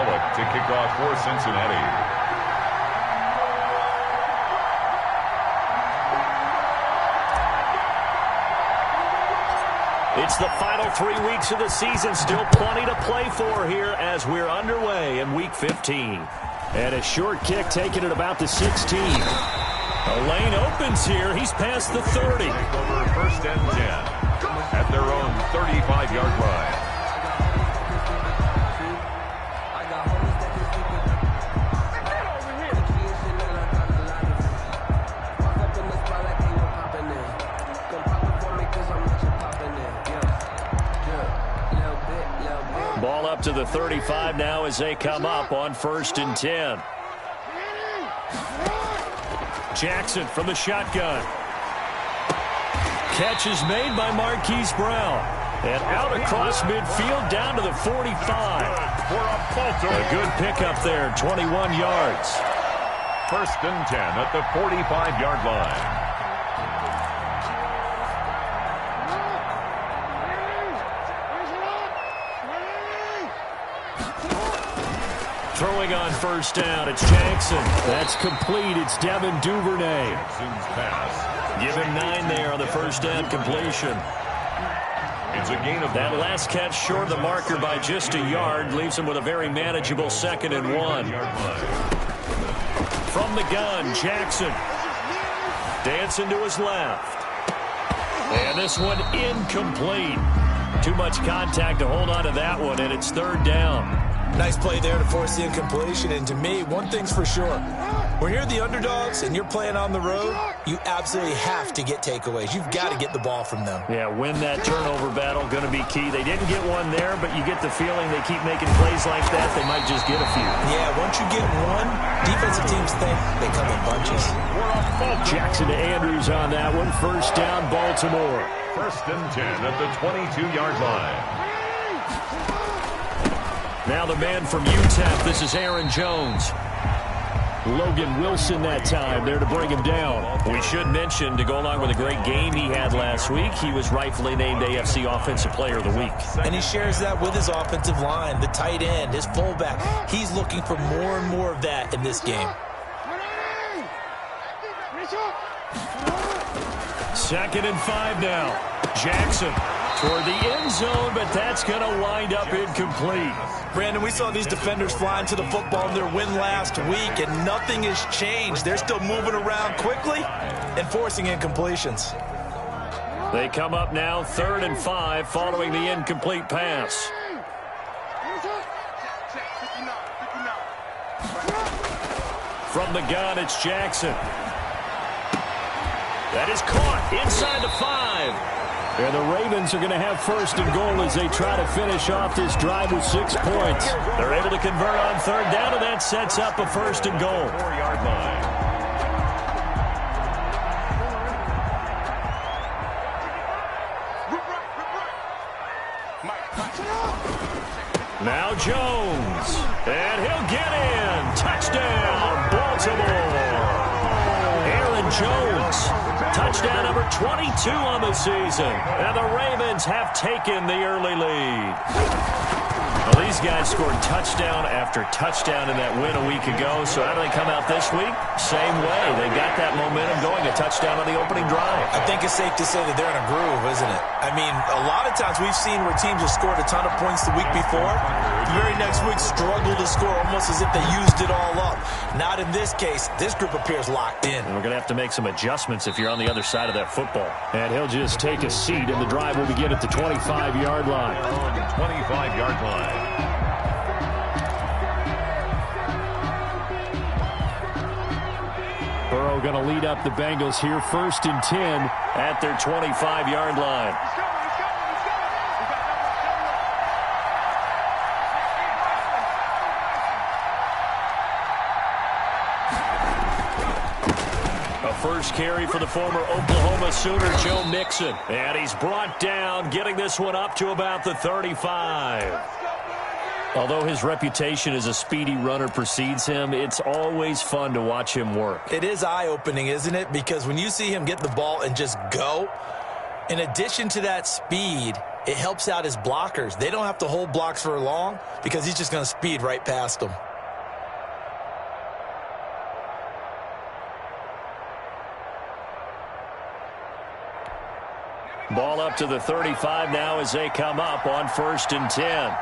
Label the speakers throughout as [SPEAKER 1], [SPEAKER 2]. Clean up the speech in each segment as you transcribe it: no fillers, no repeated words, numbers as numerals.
[SPEAKER 1] to kick off for Cincinnati.
[SPEAKER 2] It's the final 3 weeks of the season. Still plenty to play for here as we're underway in Week 15. And a short kick taken at about the 16. A lane opens here. He's past the 30.
[SPEAKER 1] Take over 1st and 10 at their own 35-yard line.
[SPEAKER 2] Ball up to the 35 now as they come up on 1st and 10. Jackson from the shotgun. Catch is made by Marquise Brown. And out across midfield down to the 45. A good pickup there, 21 yards.
[SPEAKER 1] 1st and 10 at the 45-yard line.
[SPEAKER 2] Throwing on 1st down, it's Jackson. That's complete. It's Devin Duvernay.
[SPEAKER 1] Jackson's pass.
[SPEAKER 2] Give him 9 there on the 1st down completion.
[SPEAKER 1] It's a gain of
[SPEAKER 2] that last catch short of the marker by just a yard leaves him with a very manageable 2nd and 1. From the gun, Jackson. Dancing to his left. And this one incomplete. Too much contact to hold on to that one, and it's 3rd down.
[SPEAKER 3] Nice play there to force the incompletion. And to me, one thing's for sure. When you're the underdogs and you're playing on the road, you absolutely have to get takeaways. You've got to get the ball from them.
[SPEAKER 2] Yeah, win that turnover battle, going to be key. They didn't get one there, but you get the feeling they keep making plays like that, they might just get a few.
[SPEAKER 3] Yeah, once you get one, defensive teams think they come in bunches.
[SPEAKER 2] Jackson to Andrews on that one. 1st down, Baltimore.
[SPEAKER 1] 1st and 10 at the 22-yard line.
[SPEAKER 2] Now the man from UTEP, this is Aaron Jones. Logan Wilson that time there to bring him down. We should mention, to go along with a great game he had last week, he was rightfully named AFC Offensive Player of the Week.
[SPEAKER 3] And he shares that with his offensive line, the tight end, his fullback. He's looking for more and more of that in this game.
[SPEAKER 2] 2nd and 5 now. Jackson toward the end zone, but that's going to wind up incomplete.
[SPEAKER 3] Brandon, we saw these defenders flying to the football in their win last week, and nothing has changed. They're still moving around quickly and forcing incompletions.
[SPEAKER 2] They come up now 3rd and 5 following the incomplete pass. From the gun, it's Jackson. That is caught inside the 5. And the Ravens are going to have 1st and goal as they try to finish off this drive with 6 points. They're able to convert on 3rd down, and that sets up a 1st and goal.
[SPEAKER 1] 4-yard line.
[SPEAKER 2] Now Jones. And he'll get in. Touchdown, Baltimore. Aaron Jones. Touchdown number 22 on the season. And the Ravens have taken the early lead. Well, these guys scored touchdown after touchdown in that win a week ago. So how do they come out this week? Same way. They got that momentum going. A touchdown on the opening drive.
[SPEAKER 3] I think it's safe to say that they're in a groove, isn't it? I mean, a lot of times we've seen where teams have scored a ton of points the week before. The very next week struggle to score almost as if they used it all up. Not in this case. This group appears locked in.
[SPEAKER 2] And we're going to have to make some adjustments if you're on the other side of that football. And he'll just take a seat, and the drive will begin at the 25-yard line.
[SPEAKER 1] 25-yard line.
[SPEAKER 2] Burrow going to lead up the Bengals here, 1st and 10 at their 25-yard line. A first carry for the former Oklahoma Sooner, Joe Mixon. And he's brought down, getting this one up to about the 35. Although his reputation as a speedy runner precedes him, it's always fun to watch him work.
[SPEAKER 3] It is eye-opening, isn't it? Because when you see him get the ball and just go, in addition to that speed, it helps out his blockers. They don't have to hold blocks for long because he's just going to speed right past them.
[SPEAKER 2] Ball up to the 35 now as they come up on 1st and 10.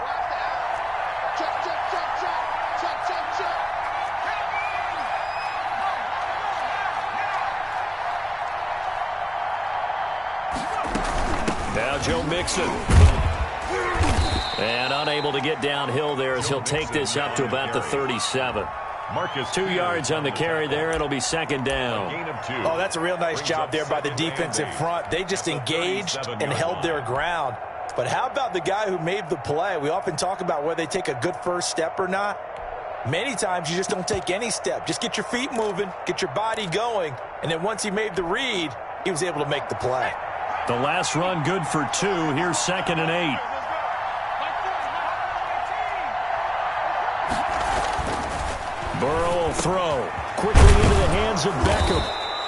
[SPEAKER 2] Now Joe Mixon. And unable to get downhill there as he'll take this up to about the 37. 2 yards on the carry there. It'll be 2nd down.
[SPEAKER 3] Oh, that's a real nice job there by the defensive front. They just engaged and held their ground. But how about the guy who made the play? We often talk about whether they take a good first step or not. Many times you just don't take any step. Just get your feet moving, get your body going, and then once he made the read, he was able to make the play.
[SPEAKER 2] The last run good for 2. Here's 2nd and 8. Burrow will throw quickly into the hands of Beckham.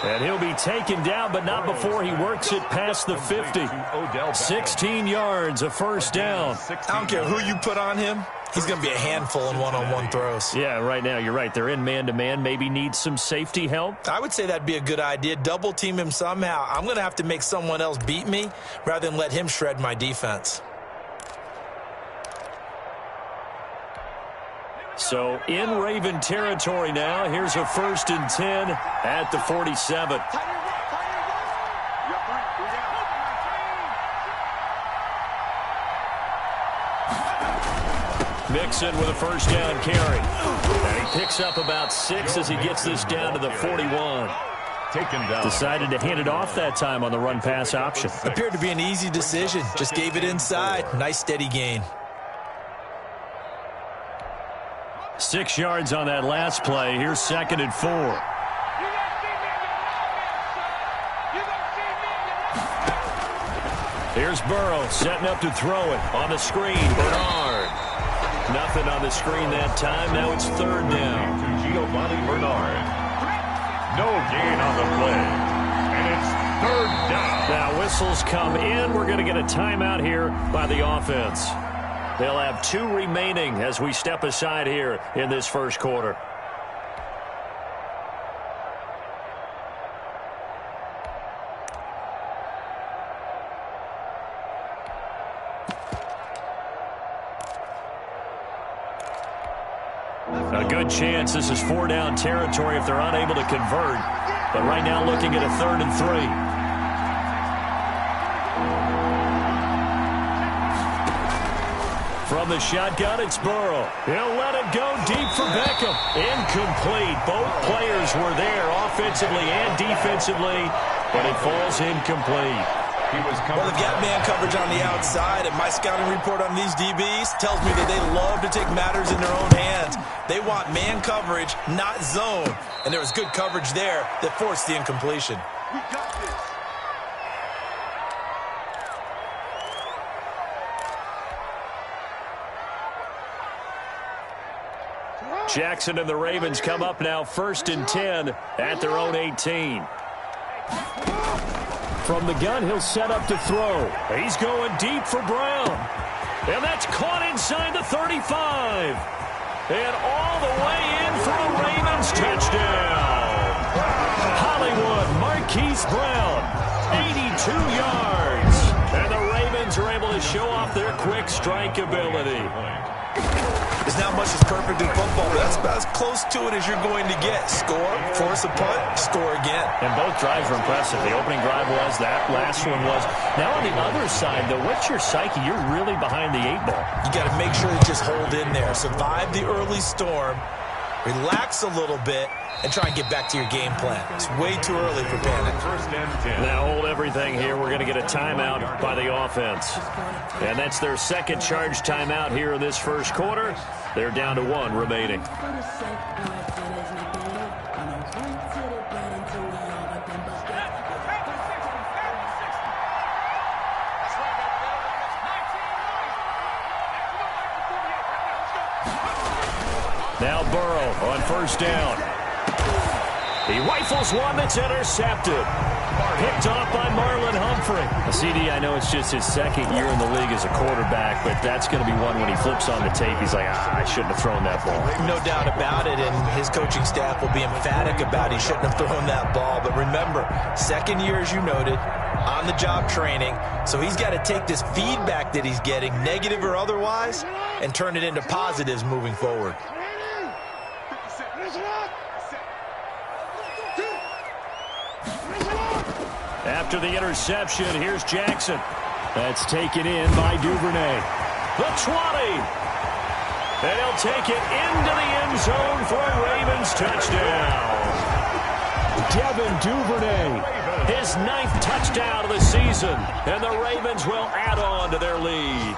[SPEAKER 2] And he'll be taken down, but not before he works it past the 50. 16 yards, a 1st down.
[SPEAKER 3] I don't care who you put on him. He's going to be a handful in one-on-one throws.
[SPEAKER 2] Yeah, right now, you're right. They're in man-to-man. Maybe need some safety help.
[SPEAKER 3] I would say that'd be a good idea. Double team him somehow. I'm going to have to make someone else beat me rather than let him shred my defense.
[SPEAKER 2] So in Raven territory now. Here's a 1st and 10 at the 47. Mixon with a 1st down carry. And he picks up about 6 as he gets this down to the 41.
[SPEAKER 1] Taken down.
[SPEAKER 2] Decided to hand it off that time on the run-pass option.
[SPEAKER 3] Appeared to be an easy decision. Just gave it inside. Nice steady gain.
[SPEAKER 2] 6 yards on that last play. Here's 2nd and 4. Here's Burrow setting up to throw it. On the screen, Bernard. Nothing on the screen that time. Now it's 3rd down.
[SPEAKER 1] To Giovanni Bernard. No gain on the play. And it's 3rd down.
[SPEAKER 2] Now whistles come in. We're going to get a timeout here by the offense. They'll have 2 remaining as we step aside here in this 1st quarter. A good chance this is 4-down territory if they're unable to convert. But right now looking at a 3rd and 3. From the shotgun, it's Burrow. He'll let it go deep for Beckham. Incomplete. Both players were there offensively and defensively, but it falls incomplete.
[SPEAKER 3] Well, they've got man coverage on the outside, and my scouting report on these DBs tells me that they love to take matters in their own hands. They want man coverage, not zone. And there was good coverage there that forced the incompletion. We got this.
[SPEAKER 2] Jackson and the Ravens come up now 1st and 10 at their own 18. From the gun, he'll set up to throw. He's going deep for Brown. And that's caught inside the 35. And all the way in for a Ravens touchdown. Hollywood Marquise Brown, 82 yards. And the Ravens are able to show off their quick strike ability.
[SPEAKER 3] There's not much that's perfect in football, but that's about as close to it as you're going to get. Score, force a punt, score again.
[SPEAKER 2] And both drives were impressive. The opening drive was, that last one was. Now on the other side, though, what's your psyche? You're really behind the 8 ball.
[SPEAKER 3] You got to make sure to just hold in there. Survive the early storm, relax a little bit, and try and get back to your game plan. It's way too early for panic.
[SPEAKER 2] Now hold everything here. We're going to get a timeout by the offense. And that's their 2nd charge timeout here in this 1st quarter. They're down to 1 remaining. Now Burrow on 1st down. He rifles one that's intercepted. Picked off by Marlon Humphrey.
[SPEAKER 4] offering.
[SPEAKER 2] CD, I know it's just his second year in the league as a quarterback, but that's going to be one when he flips on the tape, he's like, I shouldn't have thrown that ball.
[SPEAKER 3] No doubt about it, and his coaching staff will be emphatic about he shouldn't have thrown that ball. But remember, second year, as you noted, on-the-job training, so he's got to take this feedback that he's getting, negative or otherwise, and turn it into positives moving forward.
[SPEAKER 2] After the interception, here's Jackson. That's taken in by Duvernay. The 20. And he'll take it into the end zone for a Ravens touchdown. Devin Duvernay, his 9th touchdown of the season. And the Ravens will add on to their lead.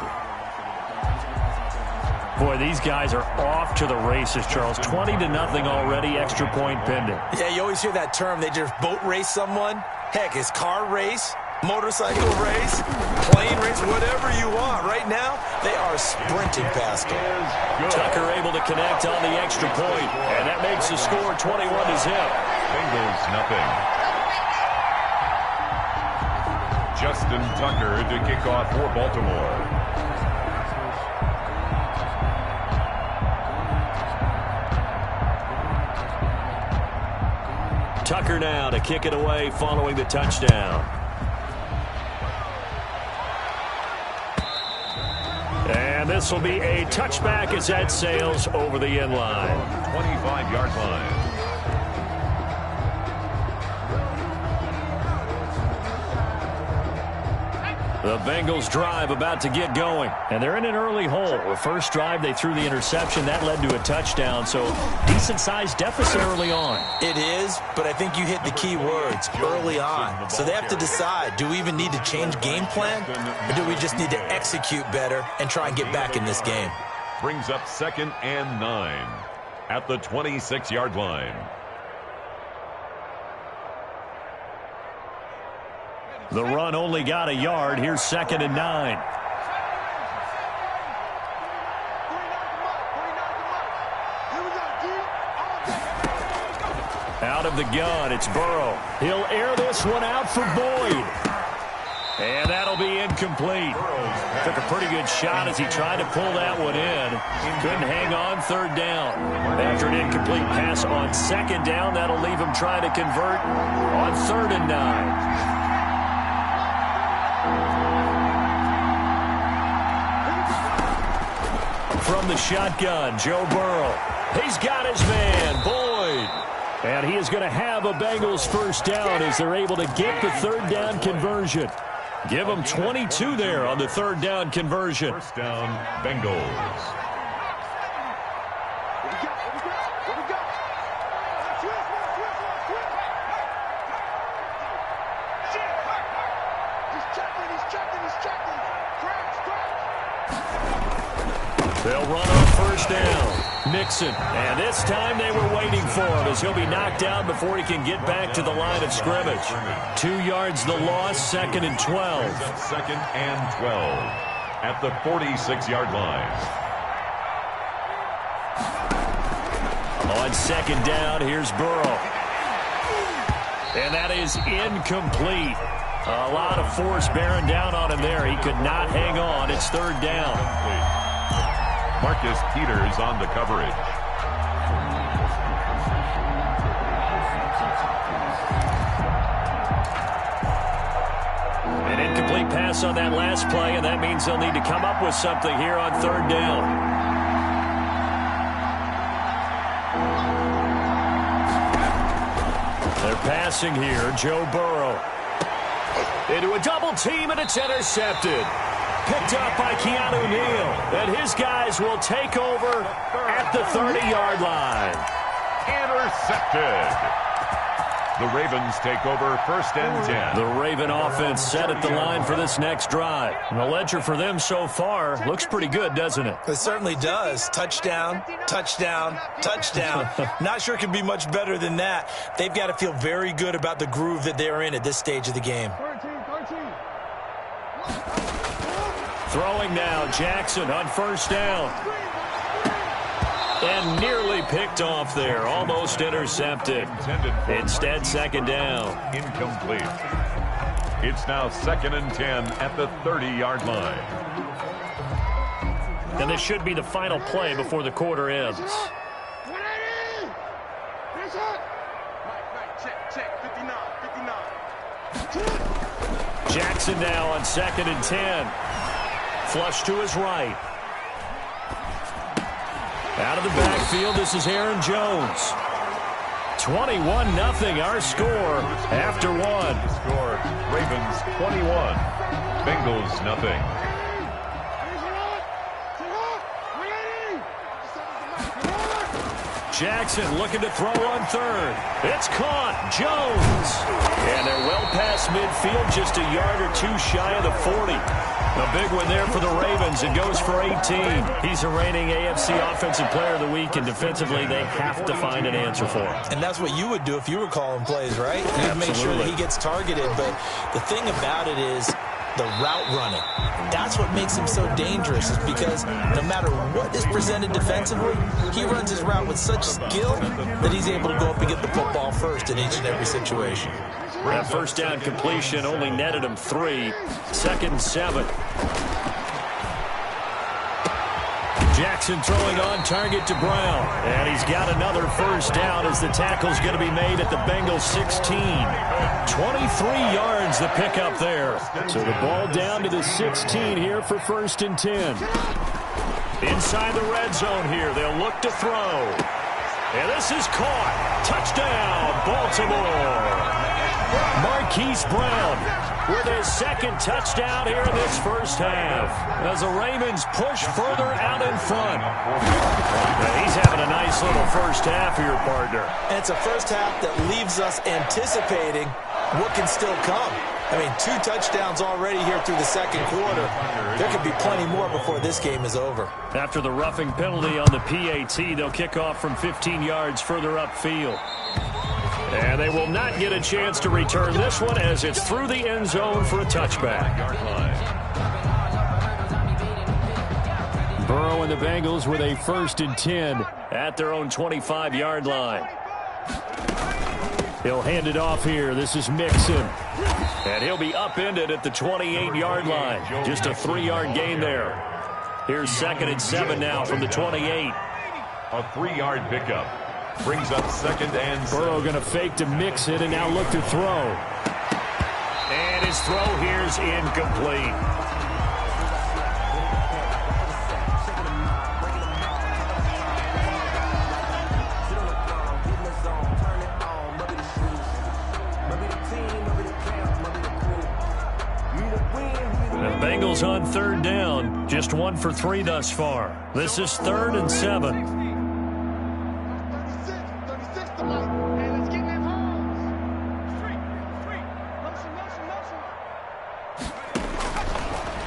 [SPEAKER 2] Boy, these guys are off to the races, Charles. 20-0 already, extra point pending.
[SPEAKER 3] Yeah, you always hear that term. They just boat race someone. Heck, it's car race, motorcycle race, plane race, whatever you want. Right now, they are sprinting past him.
[SPEAKER 2] Tucker able to connect on the extra point, and that makes the score 21-0.
[SPEAKER 1] Bengals nothing. Justin Tucker to kick off for Baltimore.
[SPEAKER 2] Tucker now to kick it away following the touchdown. And this will be a touchback as that sails over the end line.
[SPEAKER 1] 25-yard line.
[SPEAKER 2] The Bengals drive about to get going. And they're in an early hole. The first drive, they threw the interception. That led to a touchdown. So decent-sized deficit early on.
[SPEAKER 3] It is, but I think you hit the key words, early on. So they have to decide, do we even need to change game plan? Or do we just need to execute better and try and get back in this game?
[SPEAKER 1] Brings up 2nd and 9 at the 26-yard line.
[SPEAKER 2] The run only got a yard. Here's 2nd and 9. Out of the gun, it's Burrow. He'll air this one out for Boyd. And that'll be incomplete. Took a pretty good shot as he tried to pull that one in. Couldn't hang on 3rd down. After an incomplete pass on 2nd down, that'll leave him trying to convert on 3rd and 9. From the shotgun, Joe Burrow. He's got his man, Boyd. And he is going to have a Bengals first down as they're able to get the 3rd down conversion. Give them 22 there on the 3rd down conversion.
[SPEAKER 1] First down, Bengals.
[SPEAKER 2] They'll run on first down. Mixon. And this time they were waiting for him as he'll be knocked down before he can get back to the line of scrimmage. 2 yards the loss, 2nd and 12.
[SPEAKER 1] 2nd and 12 at the 46-yard line.
[SPEAKER 2] On 2nd down, here's Burrow. And that is incomplete. A lot of force bearing down on him there. He could not hang on. It's 3rd down.
[SPEAKER 1] Marcus Peters on the coverage.
[SPEAKER 2] An incomplete pass on that last play, and that means they'll need to come up with something here on 3rd down. They're passing here. Joe Burrow. Into a double team, and it's intercepted. Picked up by Keanu Neal. And his guys will take over at the 30-yard line.
[SPEAKER 1] Intercepted. The Ravens take over 1st and 10.
[SPEAKER 2] The Raven offense set at the line for this next drive. And the ledger for them so far looks pretty good, doesn't it?
[SPEAKER 3] It certainly does. Touchdown, touchdown, touchdown. Not sure it can be much better than that. They've got to feel very good about the groove that they're in at this stage of the game.
[SPEAKER 2] Throwing now, Jackson on first down. And nearly picked off there. Almost intercepted. Instead, 2nd down.
[SPEAKER 1] Incomplete. It's now 2nd and 10 at the 30-yard line.
[SPEAKER 2] And this should be the final play before the quarter ends. Jackson now on 2nd and 10. Flush to his right. Out of the backfield, this is Aaron Jones. 21-0 our score after one.
[SPEAKER 1] Score, Ravens 21, Bengals nothing.
[SPEAKER 2] Jackson looking to throw on third. It's caught. Jones. And they're well past midfield, just a yard or two shy of the 40. A big one there for the Ravens. It goes for 18. He's the reigning AFC Offensive Player of the Week, and defensively they have to find an answer for him.
[SPEAKER 3] And that's what you would do if you were calling plays, right? You'd make sure that he gets targeted. But the thing about it is the route running. That's what makes him so dangerous, is because no matter what is presented defensively, he runs his route with such skill that he's able to go up and get the football first in each and every situation.
[SPEAKER 2] That first down completion only netted him 3. 2nd and 7. Jackson throwing on target to Brown. And he's got another first down as the tackle's going to be made at the Bengals 16. 23 yards the pickup there. So the ball down to the 16 here for 1st and 10. Inside the red zone here. They'll look to throw. And this is caught. Touchdown, Baltimore. Marquise Brown with his 2nd touchdown here in this first half as the Ravens push further out in front. And he's having a nice little first half here, partner.
[SPEAKER 3] And it's a first half that leaves us anticipating what can still come. I mean, 2 touchdowns already here through the 2nd quarter. There could be plenty more before this game is over.
[SPEAKER 2] After the roughing penalty on the PAT, they'll kick off from 15 yards further upfield. And they will not get a chance to return this one as it's through the end zone for a touchback. Burrow and the Bengals with a 1st and 10 at their own 25-yard line. He'll hand it off here. This is Mixon. And he'll be upended at the 28-yard line. Just a 3-yard gain there. Here's 2nd and 7 now from the 28.
[SPEAKER 1] A 3-yard pickup. Brings up 2nd and 7.
[SPEAKER 2] Burrow going to fake to mix it and now look to throw. And his throw here's incomplete. The Bengals on 3rd down. Just 1 for 3 thus far. This is 3rd and 7.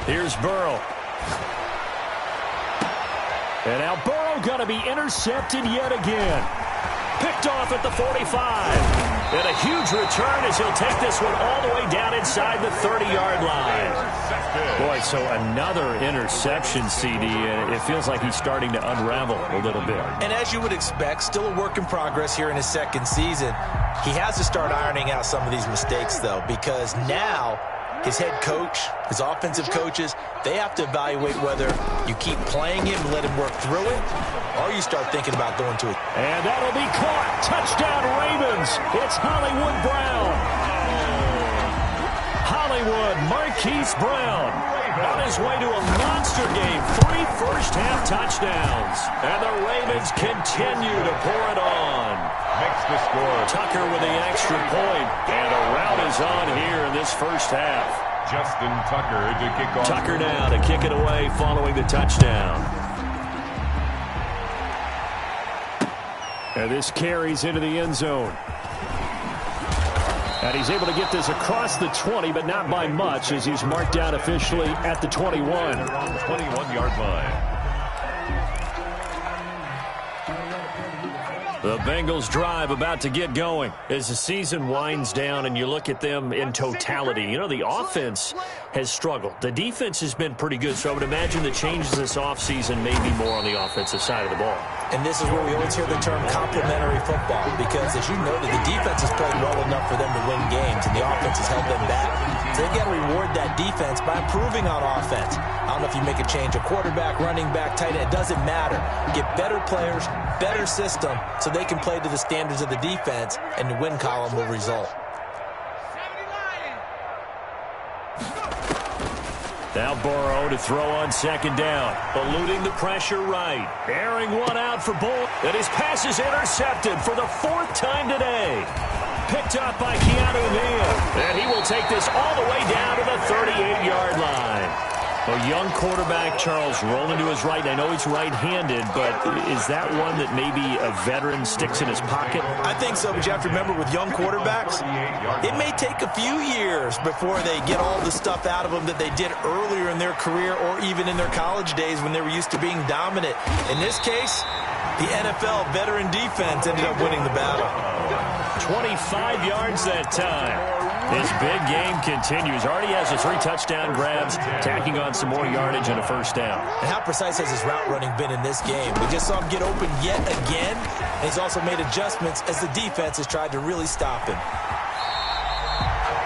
[SPEAKER 2] Here's Burrow. And now Burrow going to be intercepted yet again. Picked off at the 45. And a huge return as he'll take this one all the way down inside the 30-yard line. Boy, so another interception, CD. It feels like he's starting to unravel a little bit.
[SPEAKER 3] And as you would expect, still a work in progress here in his 2nd season. He has to start ironing out some of these mistakes, though, because now his head coach, his offensive coaches, they have to evaluate whether you keep playing him and let him work through it, or you start thinking about going to it.
[SPEAKER 2] And that'll be caught. Touchdown, Ravens. It's Hollywood Brown. Hollywood, Marquise Brown, on his way to a monster game. 3 first-half touchdowns. And the Ravens continue to pour it on.
[SPEAKER 1] Makes the score.
[SPEAKER 2] Tucker with the extra point. And a rout is on here in this first half.
[SPEAKER 1] Justin Tucker to kick off.
[SPEAKER 2] Tucker now to kick it away following the touchdown. And this carries into the end zone. And he's able to get this across the 20, but not by much, as he's marked down officially at the 21.
[SPEAKER 1] 21-yard line.
[SPEAKER 2] The Bengals drive about to get going as the season winds down and you look at them in totality. You know, the offense has struggled. The defense has been pretty good, so I would imagine the changes this offseason may be more on the offensive side of the ball.
[SPEAKER 3] And this is where we always hear the term complementary football, because as you noted, the defense has played well enough for them to win games, and the offense has held them back. So they've got to reward that defense by improving on offense. I don't know if you make a change, a quarterback, running back, tight end, it doesn't matter. Get better players, better system, so they can play to the standards of the defense, and the win column will result.
[SPEAKER 2] Now Burrow to throw on second down. Eluding the pressure right. Airing one out for Bolt. And his pass is intercepted for the 4th time today. Picked up by Keanu Neal. And he will take this all the way down to the 38-yard line. A young quarterback, Charles, rolling to his right. I know he's right-handed, but is that one that maybe a veteran sticks in his pocket?
[SPEAKER 3] I think so, but you have to remember with young quarterbacks, it may take a few years before they get all the stuff out of them that they did earlier in their career or even in their college days when they were used to being dominant. In this case, the NFL veteran defense ended up winning the battle.
[SPEAKER 2] 25 yards that time. This big game continues. Already has his 3 touchdown grabs, tacking on some more yardage and a first down.
[SPEAKER 3] And how precise has his route running been in this game? We just saw him get open yet again, and he's also made adjustments as the defense has tried to really stop him.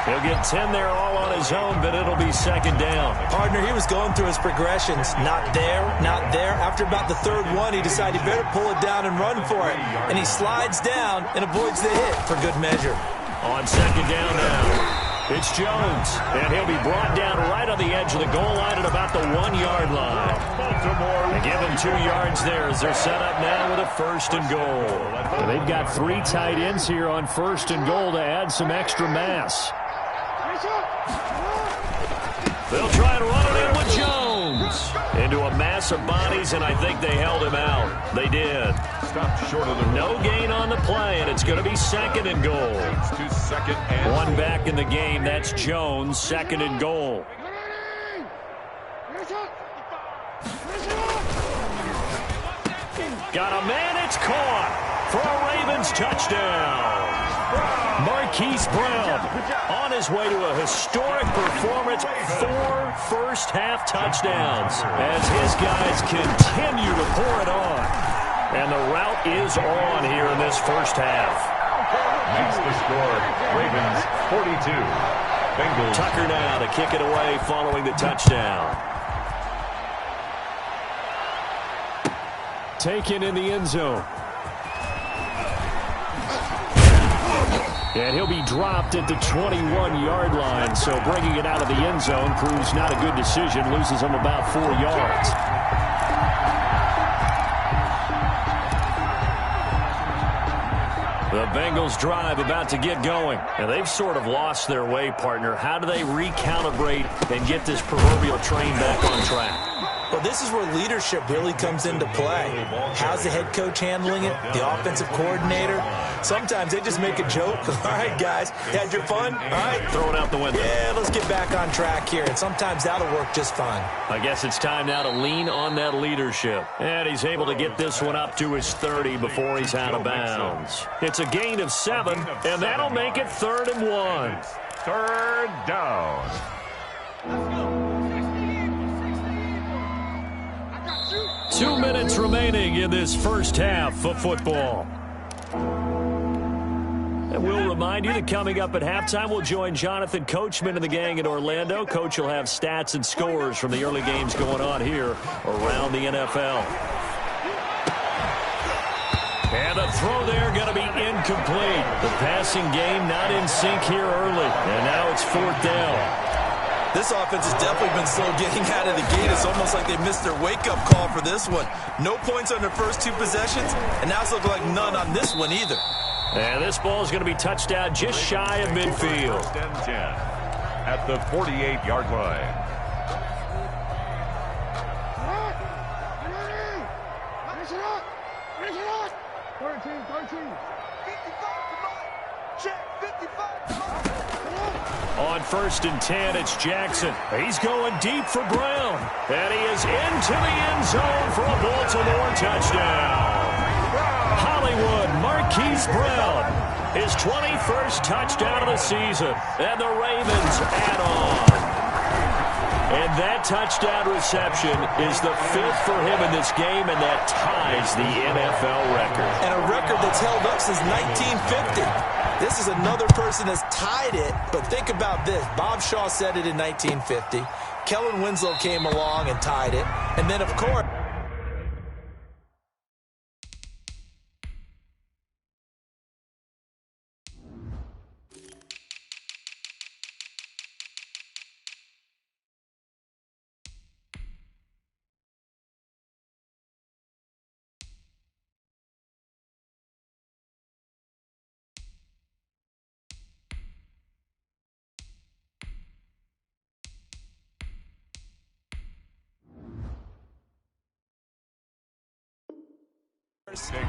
[SPEAKER 2] He'll get 10 there all on his own, but it'll be second down.
[SPEAKER 3] Partner, he was going through his progressions. Not there, not there. After about the 3rd one, he decided he better pull it down and run for it. And he slides down and avoids the hit for good measure.
[SPEAKER 2] On second down now, it's Jones, and he'll be brought down right on the edge of the goal line at about the 1-yard line. They give him 2 yards there as they're set up now with a 1st and goal. And they've got 3 tight ends here on 1st and goal to add some extra mass. They'll try and run it in with Jones. Into a mass of bodies, and I think they held him out. They did.
[SPEAKER 1] Short of the
[SPEAKER 2] no gain on the play, and it's going to be 2nd and goal. One back in the game. That's Jones, 2nd and goal. Got a man, it's caught for a Ravens touchdown. Marquise Brown on his way to a historic performance, 4 first-half touchdowns as his guys continue to pour it on. And the route is on here in this first half.
[SPEAKER 1] Makes the score, Ravens 42. Bengals.
[SPEAKER 2] Tucker now to kick it away following the touchdown. Taken in the end zone. And he'll be dropped at the 21-yard line, so bringing it out of the end zone proves not a good decision, loses him about 4 yards. The Bengals drive about to get going. And they've sort of lost their way, partner. How do they recalibrate and get this proverbial train back on track?
[SPEAKER 3] Well, this is where leadership really comes into play. How's the head coach handling it? The offensive coordinator? Sometimes they just make a joke. All right, guys, had your fun? All right.
[SPEAKER 2] Throw it out the window.
[SPEAKER 3] Yeah, let's get back on track here. And sometimes that'll work just fine.
[SPEAKER 2] I guess it's time now to lean on that leadership. And he's able to get this one up to his 30 before he's out of bounds. It's a gain of 7, and that'll make it 3rd and 1.
[SPEAKER 1] 3rd down.
[SPEAKER 2] 2 minutes remaining in this first half of football. And we'll remind you that coming up at halftime, we'll join Jonathan Coachman and the gang in Orlando. Coach will have stats and scores from the early games going on here around the NFL. And the throw there going to be incomplete. The passing game not in sync here early. And now it's 4th down.
[SPEAKER 3] This offense has definitely been slow getting out of the gate. It's almost like they missed their wake-up call for this one. No points on their first 2 possessions, and now it's looking like none on this one either.
[SPEAKER 2] And this ball is going to be touched out just shy of midfield.
[SPEAKER 1] 1st and 10 at the 48-yard line.
[SPEAKER 2] On 1st and 10, it's Jackson. He's going deep for Brown. And he is into the end zone for a Baltimore touchdown. Hollywood Marquise Brown, his 21st touchdown of the season. And the Ravens add on. And that touchdown reception is the 5th for him in this game, and that ties the NFL record.
[SPEAKER 3] And a record that's held up since 1950. This is another person that's tied it, but think about this. Bob Shaw said it in 1950. Kellen Winslow came along and tied it. And then, of course,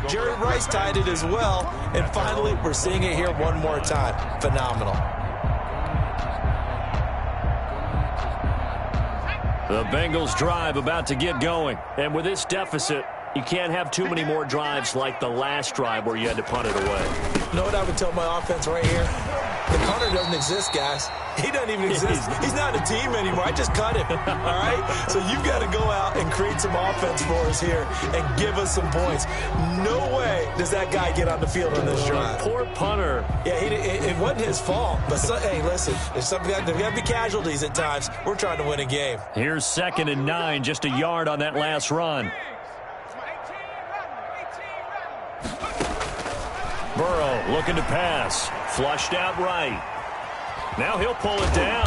[SPEAKER 3] Jerry Rice tied it as well. And finally, we're seeing it here one more time. Phenomenal.
[SPEAKER 2] The Bengals drive about to get going. And with this deficit, you can't have too many more drives like the last drive where you had to punt it away.
[SPEAKER 3] You know what I would tell my offense right here? The punter doesn't exist, guys. He doesn't even exist. He's not a team anymore. I just cut him, all right? So you've got to go out and create some offense for us here and give us some points. No way does that guy get on the field on this drive.
[SPEAKER 2] Poor punter.
[SPEAKER 3] Yeah, it wasn't his fault. But, hey, listen, there's got to be casualties at times. We're trying to win a game.
[SPEAKER 2] Here's 2nd and 9, just a yard on that last run. Burrow looking to pass. Flushed out right. Now he'll pull it down.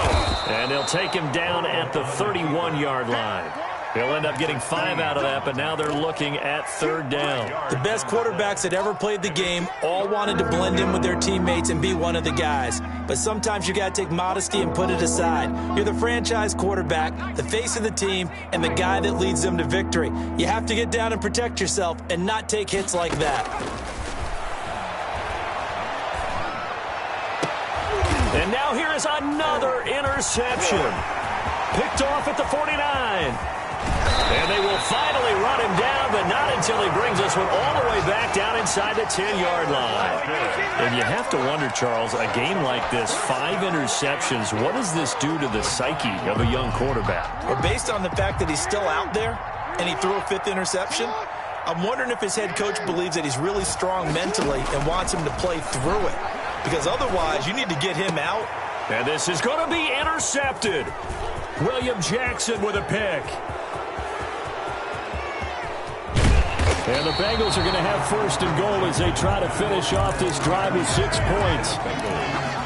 [SPEAKER 2] And they'll take him down at the 31-yard line. He'll end up getting 5 out of that, but now they're looking at 3rd down.
[SPEAKER 3] The best quarterbacks that ever played the game all wanted to blend in with their teammates and be one of the guys. But sometimes you got to take modesty and put it aside. You're the franchise quarterback, the face of the team, and the guy that leads them to victory. You have to get down and protect yourself and not take hits like that.
[SPEAKER 2] And now here is another interception. Picked off at the 49. And they will finally run him down, but not until he brings this one all the way back down inside the 10-yard line. And you have to wonder, Charles, a game like this, 5 interceptions, what does this do to the psyche of a young quarterback?
[SPEAKER 3] Well, based on the fact that he's still out there and he threw a 5th interception, I'm wondering if his head coach believes that he's really strong mentally and wants him to play through it. Because otherwise, you need to get him out.
[SPEAKER 2] And this is going to be intercepted. William Jackson with a pick. And the Bengals are going to have 1st and goal as they try to finish off this drive with 6 points.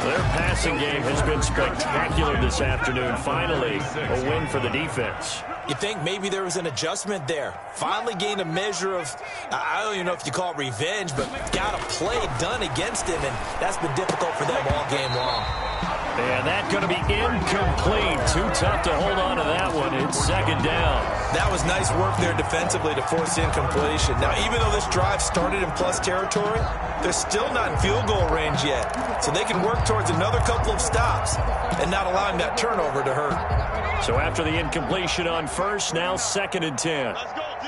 [SPEAKER 2] Their passing game has been spectacular this afternoon. Finally, a win for the defense.
[SPEAKER 3] You think maybe there was an adjustment there. Finally gained a measure of, I don't even know if you call it revenge, but got a play done against him, and that's been difficult for them all game long.
[SPEAKER 2] And that's going to be incomplete. Too tough to hold on to that one. It's 2nd down.
[SPEAKER 3] That was nice work there defensively to force incompletion. Now, even though this drive started in plus territory, they're still not in field goal range yet. So they can work towards another couple of stops and not allowing that turnover to hurt.
[SPEAKER 2] So after the incompletion on 1st, now 2nd and 10.
[SPEAKER 4] Let's go, D.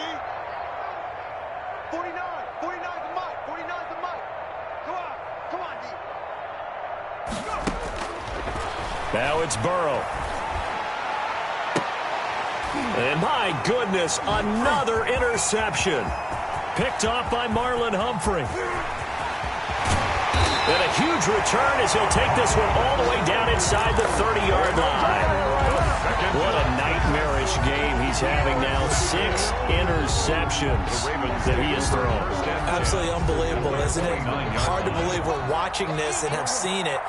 [SPEAKER 4] 49. 49's the mic. 49's the mic. Come on, D.
[SPEAKER 2] Now it's Burrow. And my goodness, another interception. Picked off by Marlon Humphrey. And a huge return as he'll take this one all the way down inside the 30-yard line. What a nightmarish game he's having now. 6 interceptions that he has thrown.
[SPEAKER 3] Absolutely unbelievable, isn't it? Hard to believe we're watching this and have seen it.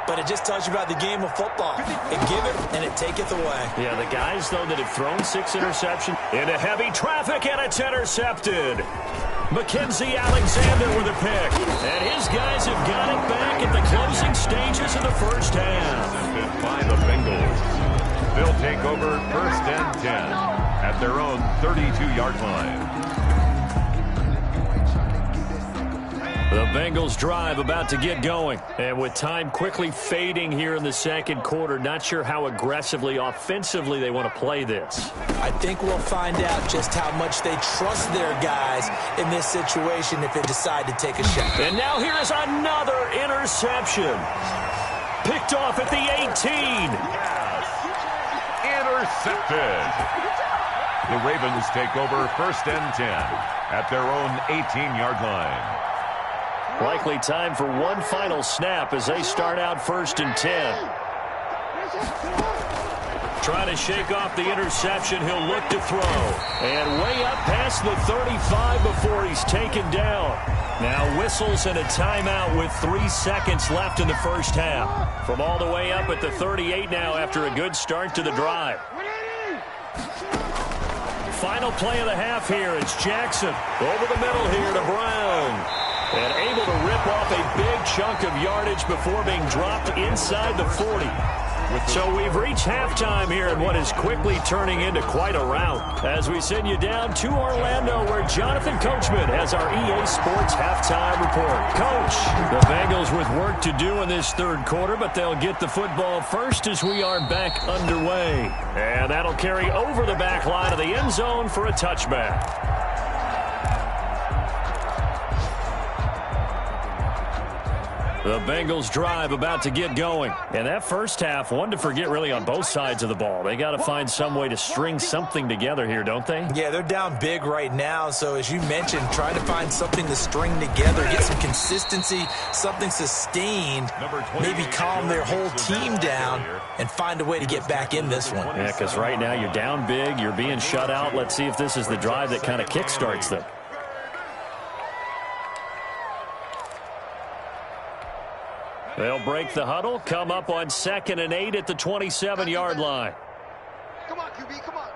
[SPEAKER 3] But it just tells you about the game of football. It giveth and it taketh away.
[SPEAKER 2] Yeah, the guys, though, that have thrown 6 interceptions into heavy traffic, and it's intercepted. Mackenzie Alexander with a pick. And his guys have got it back at the closing stages of the 1st half.
[SPEAKER 1] By the Bengals. They'll take over 1st and 10 at their own 32-yard line.
[SPEAKER 2] The Bengals drive about to get going. And with time quickly fading here in the 2nd quarter, not sure how aggressively, offensively they want to play this.
[SPEAKER 3] I think we'll find out just how much they trust their guys in this situation if they decide to take a shot.
[SPEAKER 2] And now here is another interception. Picked off at the 18.
[SPEAKER 1] intercepted. The Ravens take over 1st and 10 at their own 18-yard line.
[SPEAKER 2] Likely time for one final snap as they start out 1st and 10. Trying to shake off the interception. He'll look to throw. And way up past the 35 before he's taken down. Now whistles and a timeout with 3 seconds left in the first half. From all the way up at the 38 now after a good start to the drive. Final play of the half here. It's Jackson over the middle here to Brown. And able to rip off a big chunk of yardage before being dropped inside the 40. So we've reached halftime here in what is quickly turning into quite a rout. As we send you down to Orlando where Jonathan Coachman has our EA Sports halftime report. Coach, the Bengals with work to do in this third quarter, but they'll get the football first as we are back underway. And that'll carry over the back line of the end zone for a touchback. The Bengals drive about to get going. And that first half, one to forget really on both sides of the ball. They got to find some way to string something together here, don't they?
[SPEAKER 3] Yeah, they're down big right now. So as you mentioned, trying to find something to string together, get some consistency, something sustained, maybe calm their whole team down and find a way to get back in this one.
[SPEAKER 2] Yeah, because right now you're down big, you're being shut out. Let's see if this is the drive that kind of kickstarts them. They'll break the huddle, come up on 2nd and 8 at the 27-yard line.
[SPEAKER 4] Come on, QB, come on.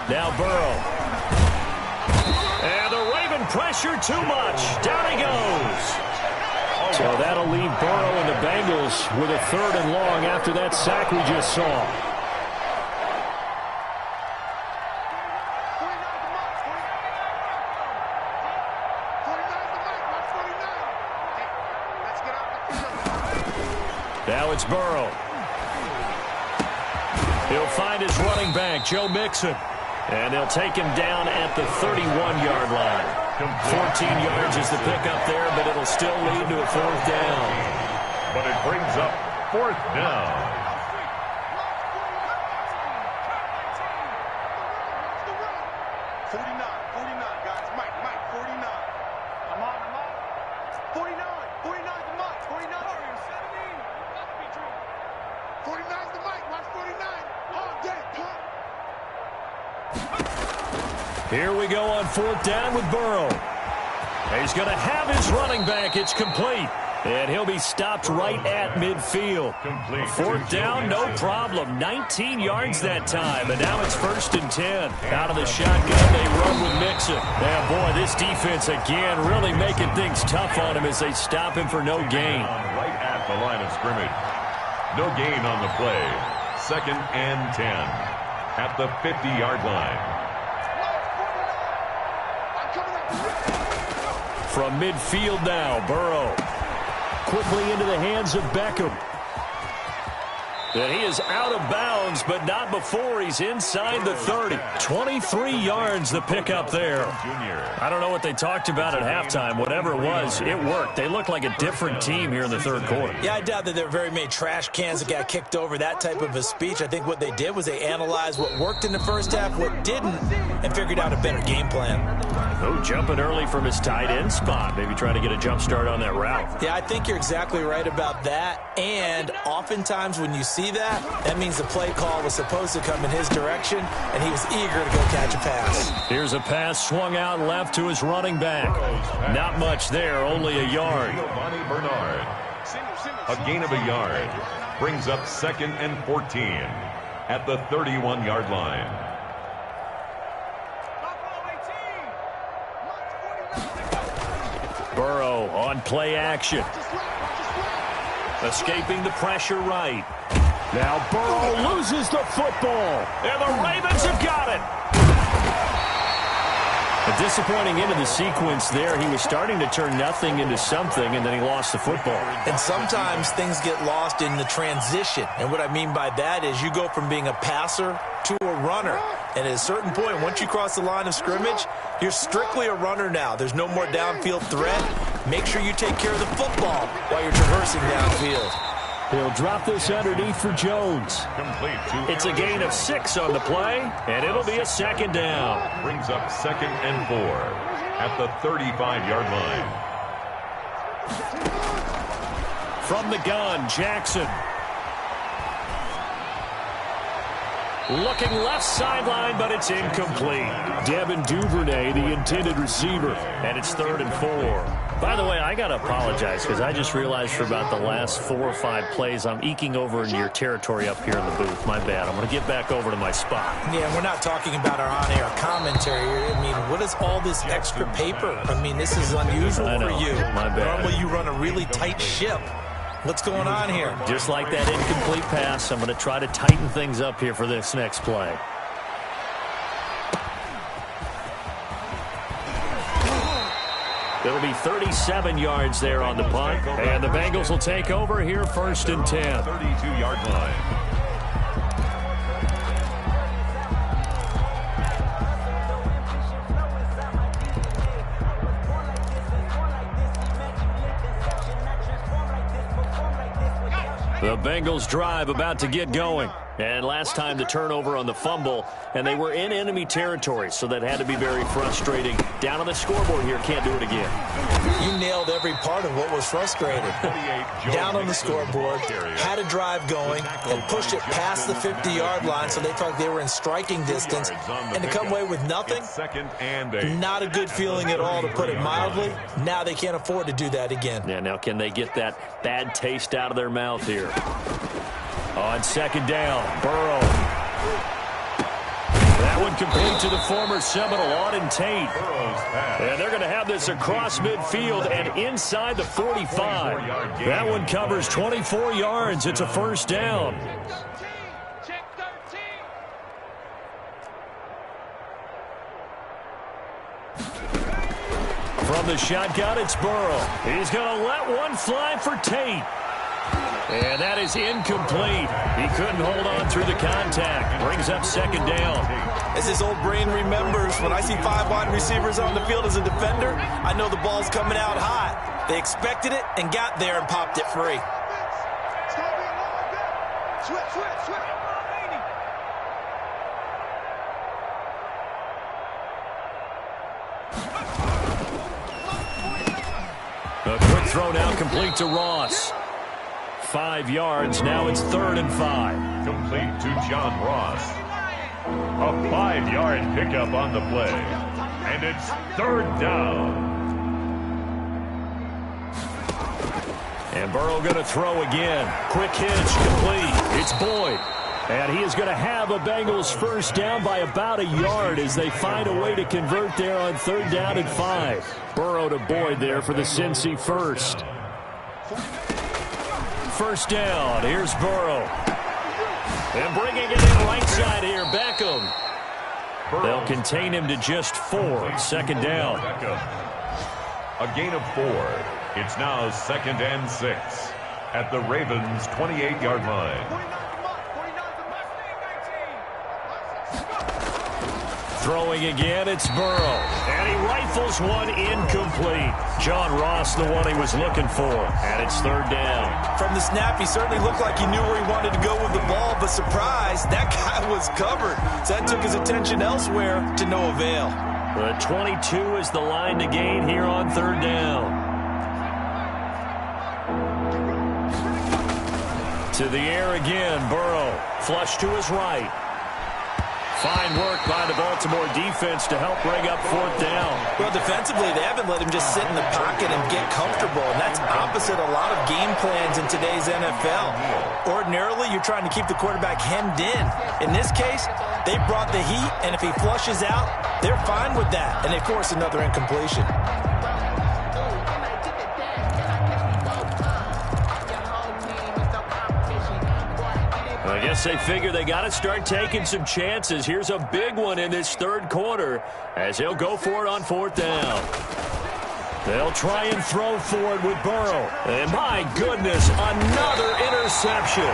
[SPEAKER 2] Now Burrow. And the Raven pressure too much. Down he goes. So that'll leave Burrow and the Bengals with a 3rd and long after that sack we just saw. Now it's Burrow. He'll find his running back, Joe Mixon. And they'll take him down at the 31-yard line. 14 yards is the pickup there, but it'll still lead to a 4th down.
[SPEAKER 1] But it brings up 4th down.
[SPEAKER 2] Here we go on 4th down with Burrow. He's going to have his running back. It's complete. And he'll be stopped right at midfield. 4th down, no problem. 19 yards that time. And now it's 1st and 10. Out of the shotgun, they run with Mixon. Now, boy, this defense again really making things tough on him as they stop him for no gain.
[SPEAKER 1] Right at the line of scrimmage. No gain on the play. 2nd and 10 at the 50-yard line.
[SPEAKER 2] From midfield now, Burrow. Quickly into the hands of Beckham. And he is out of bounds, but not before he's inside the 30. 23 yards the pickup there. I don't know what they talked about at halftime. Whatever it was, it worked. They look like a different team here in the third quarter.
[SPEAKER 3] Yeah, I doubt that there were very many trash cans that got kicked over, that type of a speech. I think what they did was they analyzed what worked in the first half, what didn't, and figured out a better game plan.
[SPEAKER 2] Oh, jumping early from his tight end spot. Maybe trying to get a jump start on that route.
[SPEAKER 3] Yeah, I think you're exactly right about that. And oftentimes when you see that, that means the play call was supposed to come in his direction, and he was eager to go catch a pass.
[SPEAKER 2] Here's a pass swung out left to his running back. Not much there, only a yard.
[SPEAKER 1] Bernard. A gain of a yard brings up 2nd and 14 at the 31-yard line.
[SPEAKER 2] Burrow on play action. Escaping the pressure right. Now Burrow loses the football. And the Ravens have got it. A disappointing end of the sequence there. He was starting to turn nothing into something, and then he lost the football.
[SPEAKER 3] And sometimes things get lost in the transition. And what I mean by that is you go from being a passer to a runner. And at a certain point, once you cross the line of scrimmage, you're strictly a runner now. There's no more downfield threat. Make sure you take care of the football while you're traversing downfield.
[SPEAKER 2] He'll drop this underneath for Jones.
[SPEAKER 1] Complete to
[SPEAKER 2] It's a gain of 6 on the play, and it'll be a second down.
[SPEAKER 1] Brings up 2nd and 4 at the 35-yard line.
[SPEAKER 2] From the gun, Jackson. Looking left sideline, but it's incomplete. Devin Duvernay, the intended receiver, and it's 3rd and 4. By the way, I got to apologize because I just realized for about the last 4 or 5 plays, I'm eking over into your territory up here in the booth. My bad. I'm going to get back over to my spot.
[SPEAKER 3] Yeah, we're not talking about our on-air commentary. I mean, what is all this extra paper? I mean, this is unusual for you.
[SPEAKER 2] My bad.
[SPEAKER 3] Normally you run a really tight ship. What's going on here?
[SPEAKER 2] Just like that incomplete pass, I'm going to try to tighten things up here for this next play. It'll be 37 yards there on the punt, and the Bengals will take over here 1st and 10.
[SPEAKER 1] 32-yard line.
[SPEAKER 2] The Bengals drive about to get going. And last time the turnover on the fumble, and they were in enemy territory, so that had to be very frustrating. Down on the scoreboard here, can't do it again.
[SPEAKER 3] You nailed every part of what was frustrating. Down on the scoreboard, had a drive going, and pushed it past the 50-yard line so they thought they were in striking distance, and to come away with nothing, not a good feeling at all, to put it mildly. Now they can't afford to do that again.
[SPEAKER 2] Yeah, now can they get that bad taste out of their mouth here? On 2nd down, Burrow. That one complete to the former Seminole, Auden Tate. And they're going to have this across midfield and inside the 45. That one covers 24 yards. It's a 1st down. From the shotgun, it's Burrow. He's going to let one fly for Tate. And that is incomplete. He couldn't hold on through the contact. Brings up 2nd down.
[SPEAKER 3] As his old brain remembers, when I see 5 wide receivers on the field as a defender, I know the ball's coming out hot. They expected it and got there and popped it free.
[SPEAKER 2] A quick throw now complete to Ross. 5 yards. Now it's 3rd and 5.
[SPEAKER 1] Complete to John Ross. A 5-yard pickup on the play. And it's 3rd down.
[SPEAKER 2] And Burrow going to throw again. Quick hitch, complete. It's Boyd. And he is going to have a Bengals 1st down by about a yard as they find a way to convert there on 3rd down and 5. Burrow to Boyd there for the Cincy 1st. 1st down. Here's Burrow. And bringing it in right side here, Beckham. They'll contain him to just 4. 2nd down.
[SPEAKER 1] A gain of 4. It's now 2nd and 6 at the Ravens' 28-yard line.
[SPEAKER 2] Throwing again, it's Burrow. And he rifles one incomplete. John Ross, the one he was looking for. And it's 3rd down.
[SPEAKER 3] From the snap, he certainly looked like he knew where he wanted to go with the ball, but surprise, that guy was covered. So that took his attention elsewhere to no avail.
[SPEAKER 2] The 22 is the line to gain here on 3rd down. To the air again, Burrow. Flush to his right. Fine work by the Baltimore defense to help bring up 4th down.
[SPEAKER 3] Well, defensively, they haven't let him just sit in the pocket and get comfortable, and that's opposite a lot of game plans in today's NFL. Ordinarily, you're trying to keep the quarterback hemmed in. In this case, they brought the heat, and if he flushes out, they're fine with that, and they force another incompletion.
[SPEAKER 2] I guess they figure they got to start taking some chances. Here's a big one in this 3rd quarter as he'll go for it on 4th down. They'll try and throw for it with Burrow. And my goodness, another interception.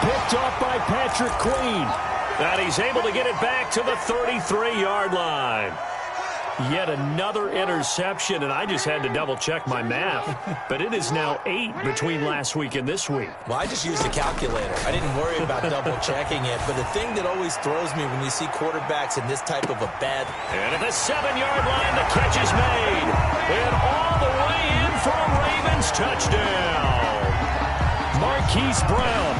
[SPEAKER 2] Picked off by Patrick Queen. And he's able to get it back to the 33-yard line. Yet another interception, and I just had to double-check my math. But it is now 8 between last week and this week.
[SPEAKER 3] Well, I just used a calculator. I didn't worry about double-checking it. But the thing that always throws me when you see quarterbacks in this type of a bad...
[SPEAKER 2] And at the 7-yard line, the catch is made. And all the way in for a Ravens touchdown. Marquise Brown,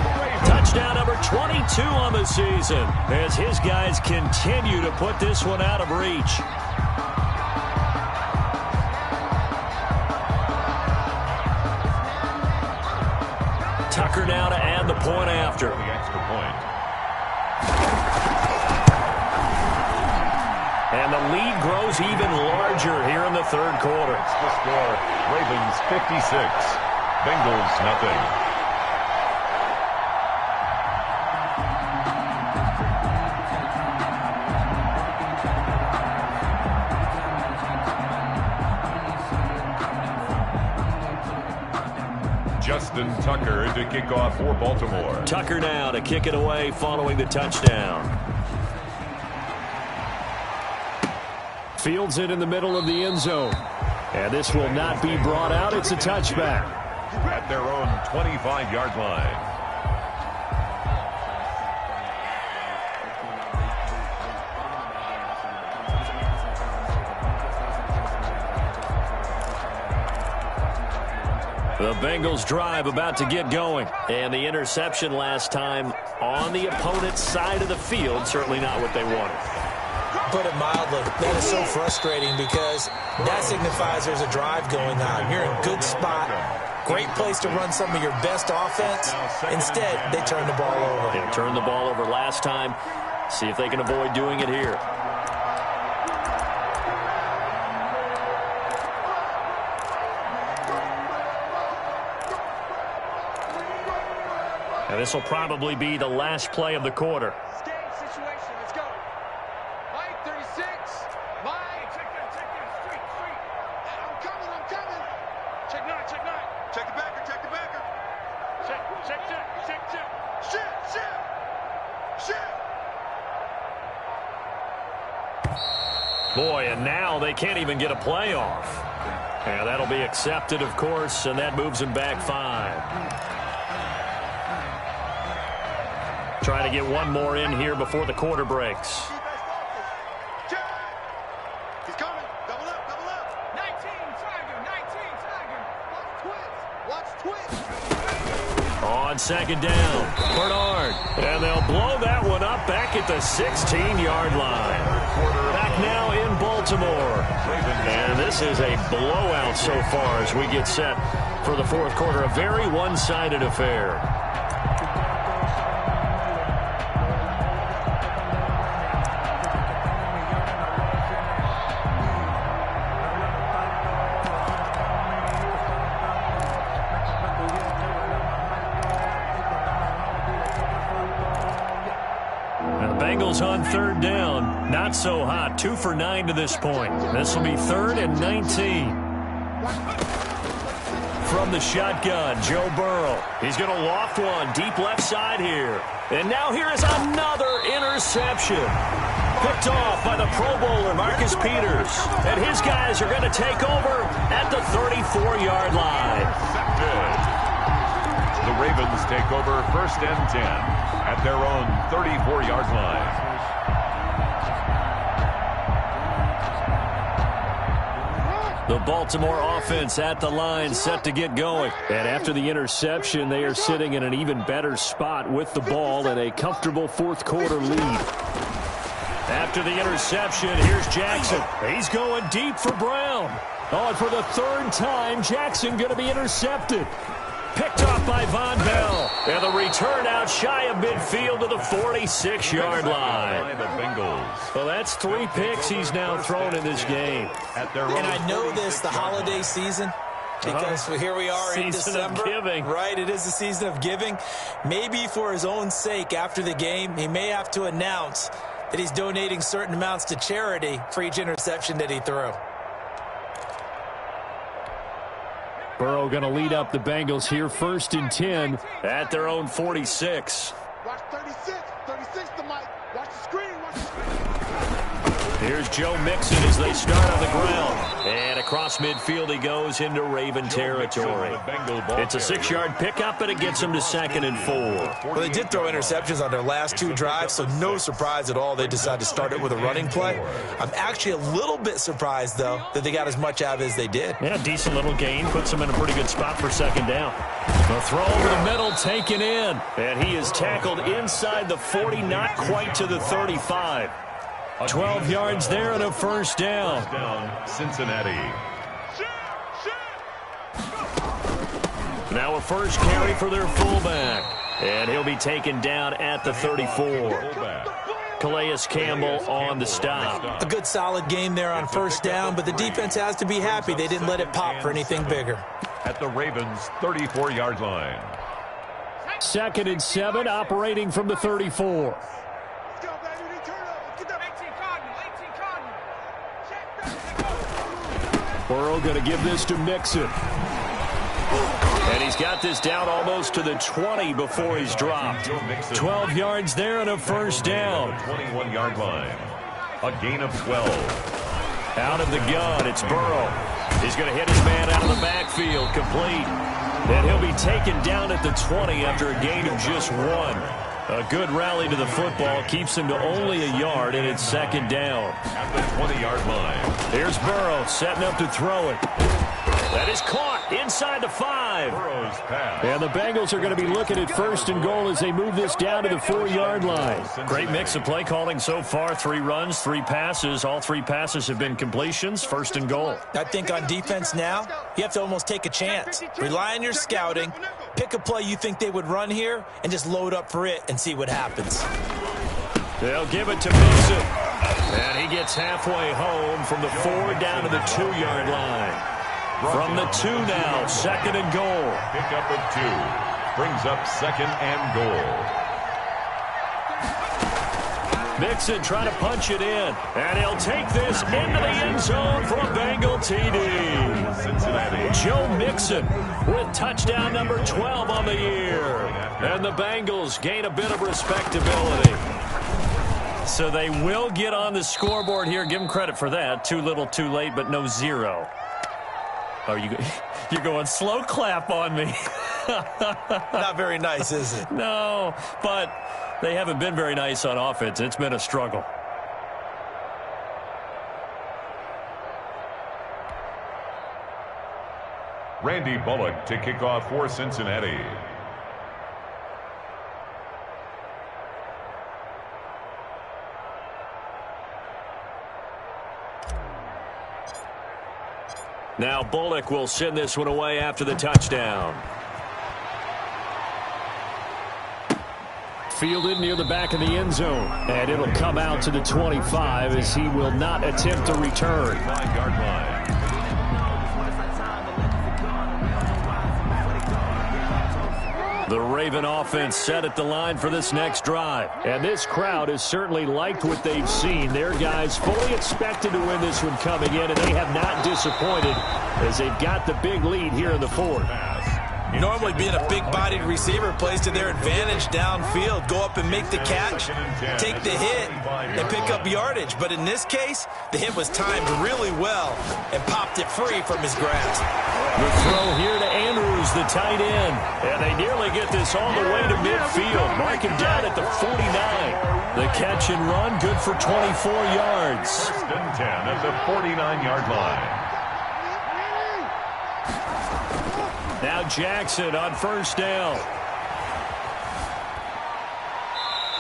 [SPEAKER 2] touchdown number 22 on the season, as his guys continue to put this one out of reach. Tucker now to add the point after.
[SPEAKER 1] The extra point.
[SPEAKER 2] And the lead grows even larger here in the third quarter.
[SPEAKER 1] The score, Ravens 56, Bengals nothing. Justin Tucker to kick off for Baltimore.
[SPEAKER 2] Tucker now to kick it away following the touchdown. Fields it in the middle of the end zone. And this will not be brought out. It's a touchback.
[SPEAKER 1] At their own 25-yard line.
[SPEAKER 2] The Bengals drive about to get going. And the interception last time on the opponent's side of the field, certainly not what they wanted.
[SPEAKER 3] Put it mildly, that is so frustrating because that signifies there's a drive going on. You're in a good spot. Great place to run some of your best offense. Instead, they turn the ball over.
[SPEAKER 2] They turned the ball over last time. See if they can avoid doing it here. And this will probably be the last play of the quarter.
[SPEAKER 4] Game situation. Let's go. Mike, 36. Mike. Check that. Street. I'm coming. Check 9. Check the backer. Check. Shit.
[SPEAKER 2] Boy, and now they can't even get a play off. And that'll be accepted, of course, and that moves them back 5. Try to get one more in here before the quarter breaks.
[SPEAKER 4] He's coming. Double up. 19 Tiger. Watch twist.
[SPEAKER 2] On second down, Bernard. And they'll blow that one up back at the 16-yard line. Back now in Baltimore. And this is a blowout so far as we get set for the fourth quarter. A very one-sided affair. Bengals on third down. Not so hot. 2 for 9 to this point. This will be 3rd and 19. From the shotgun, Joe Burrow. He's going to loft one deep left side here. And now here is another interception. Picked off by the Pro Bowler, Marcus Peters. And his guys are going to take over at the 34-yard line.
[SPEAKER 1] The Ravens take over 1st and 10. At their own 34-yard line.
[SPEAKER 2] The Baltimore offense at the line, set to get going. And after the interception, they are sitting in an even better spot with the ball and a comfortable fourth quarter lead. After the interception, here's Jackson. He's going deep for Brown. Oh, and for the 3rd time, Jackson going to be intercepted. Picked off by Von Bell. And the return out shy of midfield to the 46-yard line.
[SPEAKER 1] The Bengals.
[SPEAKER 2] Well, that's 3 picks he's now thrown in this game.
[SPEAKER 3] And I know this, the holiday season, because here we are in December.
[SPEAKER 2] Season of giving.
[SPEAKER 3] Right, it is the season of giving. Maybe for his own sake after the game, he may have to announce that he's donating certain amounts to charity for each interception that he threw.
[SPEAKER 2] Burrow going to lead up the Bengals here, 1st and 10 at their own 46.
[SPEAKER 4] Watch 36 to Mike. Watch the screen.
[SPEAKER 2] Here's Joe Mixon as they start on the ground. And across midfield he goes into Raven territory. It's a 6-yard pickup, and it gets him to 2nd and 4.
[SPEAKER 3] Well, they did throw interceptions on their last 2 drives, so no surprise at all they decided to start it with a running play. I'm actually a little bit surprised, though, that they got as much out of it as they did.
[SPEAKER 2] Yeah, decent little gain. Puts them in a pretty good spot for 2nd down. The throw over the middle taken in. And he is tackled inside the 40, not quite to the 35. 12 yards there and a 1st down.
[SPEAKER 1] Cincinnati.
[SPEAKER 2] Now a 1st carry for their fullback. And he'll be taken down at the 34. Calais Campbell on the stop.
[SPEAKER 3] A good solid game there on 1st down, but the defense has to be happy they didn't let it pop for anything bigger.
[SPEAKER 1] At the Ravens' 34-yard line.
[SPEAKER 2] 2nd and 7, operating from the 34. Burrow going to give this to Mixon. And he's got this down almost to the 20 before he's dropped. 12 yards there and a 1st down.
[SPEAKER 1] 21-yard line. A gain of 12.
[SPEAKER 2] Out of the gun, it's Burrow. He's going to hit his man out of the backfield, complete. And he'll be taken down at the 20 after a gain of just 1. A good rally to the football keeps him to only a yard, and it's 2nd down.
[SPEAKER 1] At the 20-yard line.
[SPEAKER 2] Here's Burrow setting up to throw it. That is caught inside the 5.
[SPEAKER 1] Burrow's pass.
[SPEAKER 2] And the Bengals are going to be looking at 1st and goal as they move this down to the 4-yard line. Great mix of play calling so far. 3 runs, 3 passes. All 3 passes have been completions. 1st and goal.
[SPEAKER 3] I think on defense now, you have to almost take a chance. Rely on your scouting. Pick a play you think they would run here and just load up for it and see what happens.
[SPEAKER 2] They'll give it to Mixon. And he gets halfway home from the 4 down to the 2-yard line. From the 2 now, 2nd and goal.
[SPEAKER 1] Pickup of 2. Brings up 2nd and goal.
[SPEAKER 2] Mixon trying to punch it in. And he'll take this into the end zone for a Bengal TD.
[SPEAKER 1] Cincinnati.
[SPEAKER 2] Joe Mixon with touchdown number 12 on the year. And the Bengals gain a bit of respectability. So they will get on the scoreboard here. Give them credit for that. Too little, too late, but no 0. Oh, you're going slow clap on me.
[SPEAKER 3] Not very nice, is it?
[SPEAKER 2] No, but they haven't been very nice on offense. It's been a struggle.
[SPEAKER 1] Randy Bullock to kick off for Cincinnati.
[SPEAKER 2] Now Bullock will send this one away after the touchdown. Fielded near the back of the end zone. And it'll come out to the 25 as he will not attempt to return.
[SPEAKER 1] 5-yard line.
[SPEAKER 2] The Raven offense set at the line for this next drive. And this crowd has certainly liked what they've seen. Their guys fully expected to win this one coming in, and they have not disappointed as they've got the big lead here in the 4th.
[SPEAKER 3] Normally being a big-bodied receiver plays to their advantage downfield. Go up and make the catch, take the hit, and pick up yardage. But in this case, the hit was timed really well and popped it free from his grasp.
[SPEAKER 2] The throw here to Andrews, the tight end. And they nearly get this all the way to midfield. Mark him down at the 49. The catch and run, good for 24 yards.
[SPEAKER 1] 1st and 10 at the 49-yard line.
[SPEAKER 2] Now Jackson on 1st down.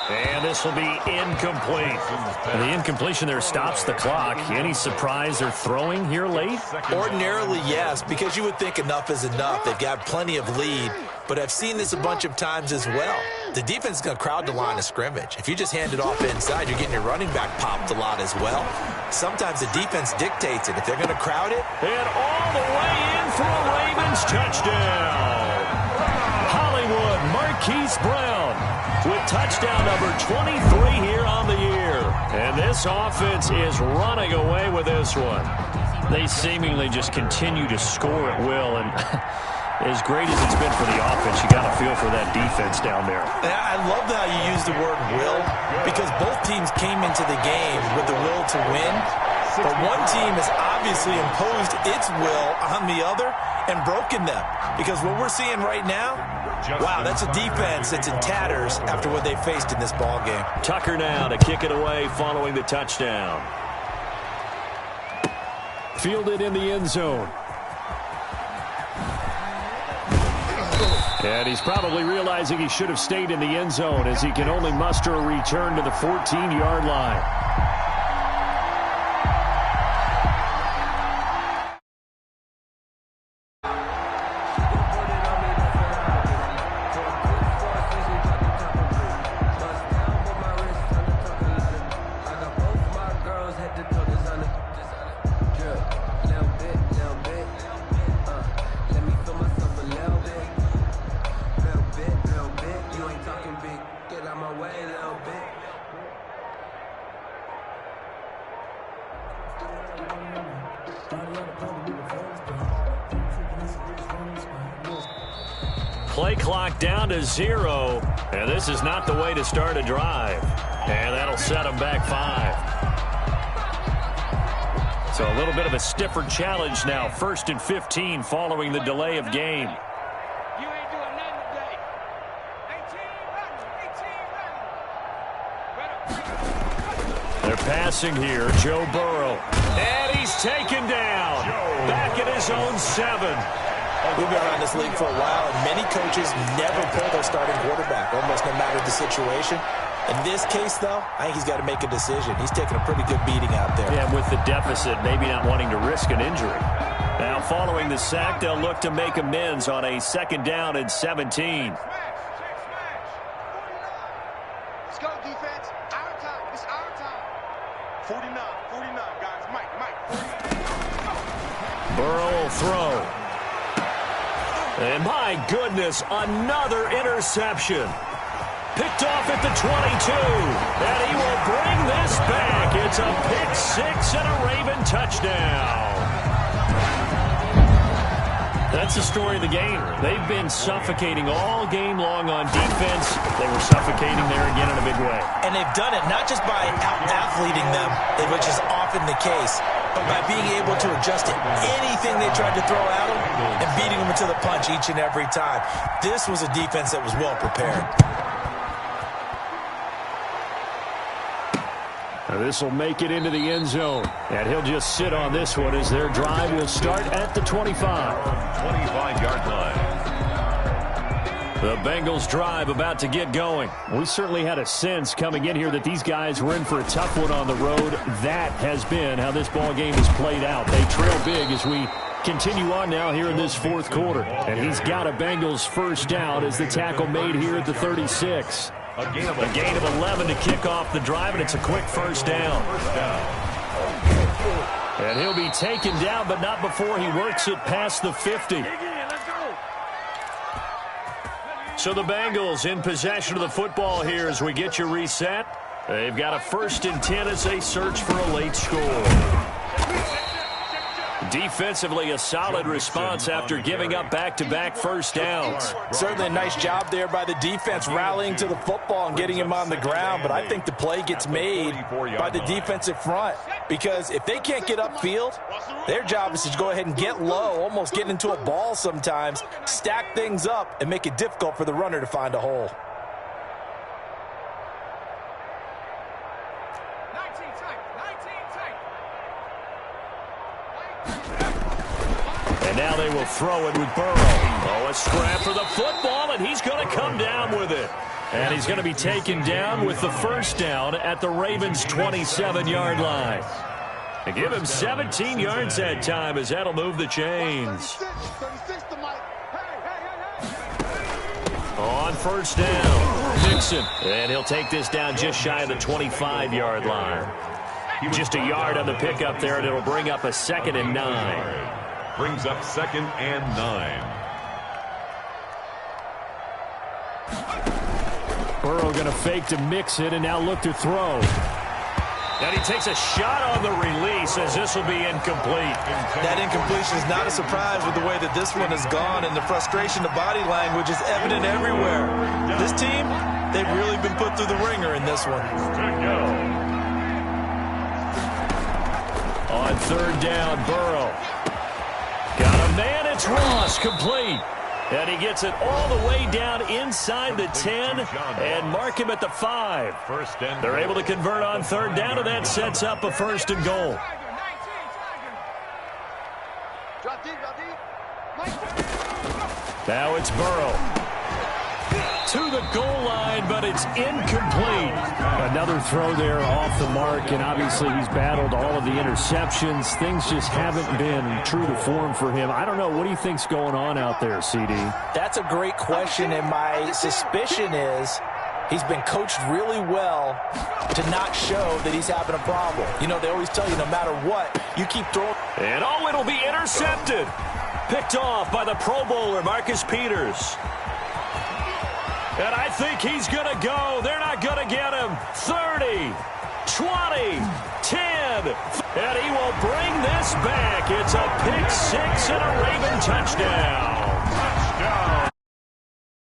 [SPEAKER 2] And this will be incomplete. The incompletion there stops the clock. Any surprise they're throwing here late?
[SPEAKER 3] Ordinarily, yes, because you would think enough is enough. They've got plenty of lead, but I've seen this a bunch of times as well. The defense is going to crowd the line of scrimmage. If you just hand it off inside, you're getting your running back popped a lot as well. Sometimes the defense dictates it. If they're going to crowd it.
[SPEAKER 2] And all the way in for a Ravens touchdown. Hollywood Marquise Brown with touchdown number 23 here on the year. And this offense is running away with this one. They seemingly just continue to score at will. And As great as it's been for the offense, you got to feel for that defense down there.
[SPEAKER 3] I love how you use the word will, because both teams came into the game with the will to win, but one team has obviously imposed its will on the other and broken them. Because what we're seeing right now, wow, that's a defense that's in tatters after what they faced in this ball game.
[SPEAKER 2] Tucker now to kick it away following the touchdown. Fielded in the end zone. And he's probably realizing he should have stayed in the end zone as he can only muster a return to the 14-yard line. Play clock down to 0, and this is not the way to start a drive. And that'll set them back 5. So a little bit of a stiffer challenge now. 1st and 15 following the delay of game.
[SPEAKER 4] You ain't doing nothing today. 18
[SPEAKER 2] They're passing here. Joe Burrow. And he's taken down. Back at his own 7.
[SPEAKER 3] We've been around this league for a while, and many coaches never pull their starting quarterback, almost no matter the situation. In this case, though, I think he's got to make a decision. He's taking a pretty good beating out there.
[SPEAKER 2] Yeah, with the deficit, maybe not wanting to risk an injury. Now, following the sack, they'll look to make amends on a 2nd down and 17.
[SPEAKER 4] Let's go, defense. Our time. It's our time. 49, guys. Mike.
[SPEAKER 2] Burrow will throw. And my goodness, another interception. Picked off at the 22. And he will bring this back. It's a pick 6 and a Raven touchdown. That's the story of the game. They've been suffocating all game long on defense. They were suffocating there again in a big way.
[SPEAKER 3] And they've done it not just by out-athleting them, which is often the case, but by being able to adjust to anything they tried to throw at them and beating them into the punch each and every time. This was a defense that was well prepared.
[SPEAKER 2] This will make it into the end zone. And he'll just sit on this one as their drive will start at the 25.
[SPEAKER 1] 25-yard line.
[SPEAKER 2] The Bengals drive about to get going. We certainly had a sense coming in here that these guys were in for a tough one on the road. That has been how this ball game has played out. They trail big as we continue on now here in this 4th quarter. And he's got a Bengals 1st down as the tackle made here at the 36. A gain of 11 to kick off the drive, and it's a quick 1st down. And he'll be taken down, but not before he works it past the 50. So the Bengals in possession of the football here as we get you reset. They've got a 1st and 10 as they search for a late score. Defensively, a solid response after giving up back-to-back 1st downs.
[SPEAKER 3] Certainly a nice job there by the defense rallying to the football and getting him on the ground, but I think the play gets made by the defensive front because if they can't get upfield, their job is to go ahead and get low, almost get into a ball sometimes, stack things up, and make it difficult for the runner to find a hole.
[SPEAKER 2] And now they will throw it with Burrow. Oh, a scrap for the football, and he's going to come down with it. And he's going to be taken down with the 1st down at the Ravens' 27-yard line. They give him 17 yards that time as that'll move the chains. On 1st down, Mixon. And he'll take this down just shy of the 25-yard line. Just a yard on the pickup there, and it'll bring up a 2nd and 9.
[SPEAKER 1] Brings up 2nd and 9.
[SPEAKER 2] Burrow going to fake to Mixon and now look to throw. And he takes a shot on the release as this will be incomplete.
[SPEAKER 3] That incompletion is not a surprise with the way that this one has gone, and the frustration, the body language is evident everywhere. This team, they've really been put through the ringer in this one.
[SPEAKER 2] On third down, Burrow. Got a man, it's Ross, complete. And he gets it all the way down inside the 10 and mark him at the 5. They're able to convert on third down, and that sets up a first and goal. Now it's Burrow. To the goal line, but it's incomplete.
[SPEAKER 5] Another throw there off the mark, and obviously he's battled all of the interceptions. Things just haven't been true to form for him. I don't know. What do you think's going on out there, CD?
[SPEAKER 3] That's a great question, and my suspicion is he's been coached really well to not show that he's having a problem. You know, they always tell you no matter what, you keep throwing.
[SPEAKER 2] And it'll be intercepted. Picked off by the Pro Bowler, Marcus Peters. And I think he's going to go. They're not going to get him. 30, 20, 10. And he will bring this back. It's a pick 6 and a Raven touchdown.